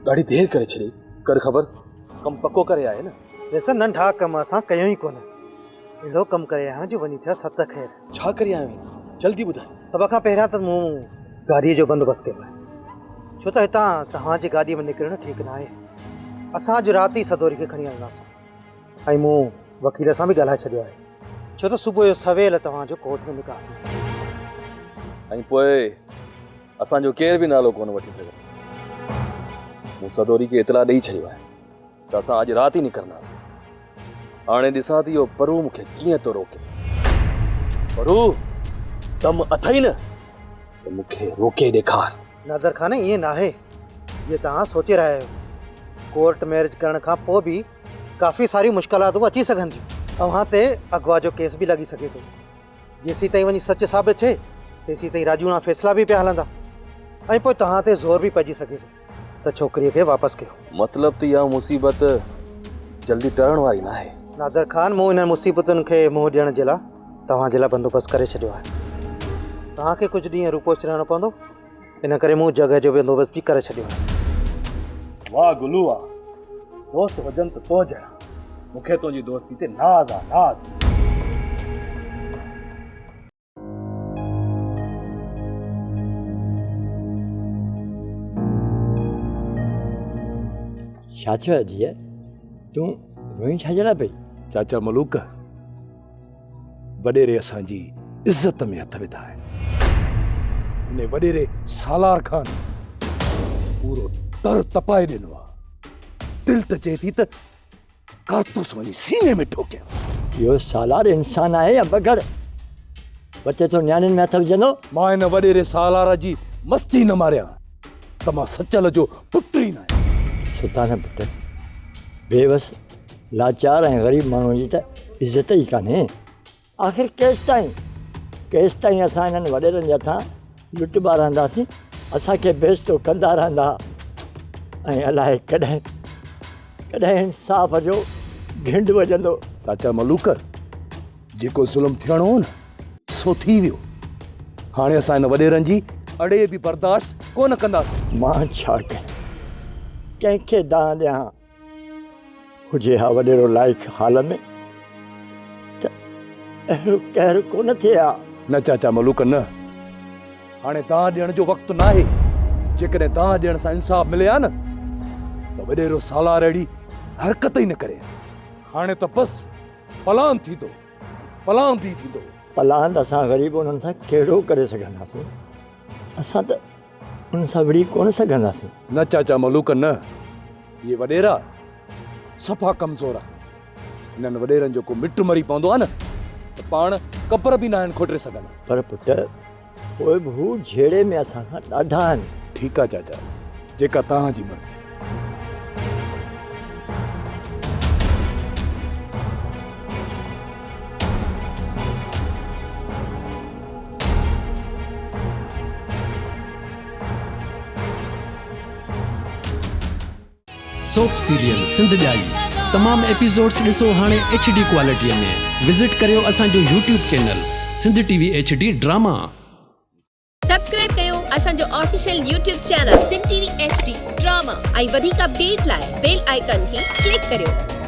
ॾाढी देर करे छॾी कर ख़बर कम पको करे आए न वैसे नंढा कम असां कयूं ई कोन अहिड़ो कम करे आहियां जो वञी थिया 7 ख़ैर छा करे आयो आहीं जल्दी ॿुधाए सभ खां पहिरियां त मूं गाॾीअ जो बंदोबस्तु कयो आहे छो त हितां तव्हांजी गाॾीअ में निकिरणु ठीकु न आहे असां अॼु राति ई सदोरी खे खणी हलंदासीं ऐं मूं वकील सां बि ॻाल्हाए छॾियो आहे छो त सुबुह जो सवेल तव्हांजो कोर्ट में निकाह थी ऐं पोइ असांजो केर बि नालो कोन वठी सघे मूं सदोरी खे इतला ॾेई छॾियो आहे त असां अॼु राति ई निकिरंदासीं हाणे ॾिसां थी इहो परू मूंखे कीअं थो रोके परू दम अथई न त मूंखे रोके ॾेखार नादर खान ईअं न आहे जीअं तव्हां सोचे रहिया आहियो कोर्ट मैरिज करण खां पोइ बि काफ़ी सारी मुश्किलातूं अची सघनि थियूं तव्हां ते अगवा जो केस बि लॻी सघे थो जेसीं ताईं वञी सच साबित थिए तेसीं ताईं राजूना फ़ैसिला बि पिया हलंदा ऐं पोइ तव्हां ते ज़ोर बि पइजी सघे थो त छोकिरीअ खे वापसि कयो मतिलब त इहा मुसीबत जल्दी टरण वारी न आहे नादर खान मूं हिन मुसीबतुनि खे मुंहुं ॾियण जे लाइ तव्हांजे लाइ बंदोबस्तु करे छॾियो आहे तव्हांखे कुझु ॾींहं रूपोश रहणो पवंदो इन करे मूं जॻह जो बंदोबस्तु बि करे छॾियो आहे वाह गुलू वाह दोस्त हुजनि त तो जहिड़ा मूंखे तुंहिंजी दोस्ती ते नाज़ आहे नाज़ छा थियो आहे जीअं तूं रोई छाजे लाइ पई चाचा मलूक वॾेरे असांजी इज़त में हथ विधा आहिनि ने वॾेरे सालार खान पूरो तर तपाए ॾिनो आहे दिलि त चए थी त कारतूस वञी सीने में ठोके इहो सालार इंसान आहे या बगड़ बचे थो न्याणियुनि में हथ विझंदो मां हिन वॾेरे सालार जी मस्ती न मारियां त मां सचल जो पुट ई न आहियां सुतान पुट बेवस लाचार ऐं ग़रीब माण्हूअ जी त इज़त ई कान्हे आख़िर केसि ताईं असां हिननि वॾेरनि जे हथां लुटबा रहंदासीं असांखे बेइज़तो कंदा रहंदा ऐं अलाए कॾहिं इंसाफ़ जो घिंड वॼंदो चाचा मलूक जेको ज़ुल्म थियणो हो न सो थी वियो हाणे असां हिन वॾेरनि जी अड़े बि बर्दाश्त कोन कंदासीं मां छा कयां कंहिंखे दाह ॾियां हुजे हा वॾेरो लाइक़ु हाल में त अहिड़ो कहर कोन थिए हा न चाचा मलूक न हाणे दाह ॾियण जो वक़्तु न आहे जेकॾहिं दाह ॾियण सां इंसाफ़ मिले हा न त वॾेरो सालार अहिड़ी हरकत ई न करे हाणे त बसि पलान थींदो पलान थी थींदो पलान असां ग़रीब उन्हनि सां कहिड़ो करे सघंदासीं असां त उन सां विड़ी कोन सघंदासीं न चाचा मलूक न इहे वॾेरा सफ़ा कमज़ोर आहे हिननि वॾेरनि जो को मिट मरी पवंदो आहे न त पाण कबर बि न आहिनि खोटे सघंदा पर पुट पोइ बि हू झेड़े में असां खां ॾाढा आहिनि ठीकु आहे चाचा जेका तव्हांजी मर्ज़ी सोप सीरियल सिंध जाई तमाम एपिसोड्स ॾिसो हाणे HD क्वालिटीअ में विज़िट करियो असांजो YouTube channel Sindh TV HD drama subscribe कयो असांजो official YouTube channel Sindh TV HD drama ऐं वधीक अपडेट लाइ बेल आइकन खे क्लिक करियो।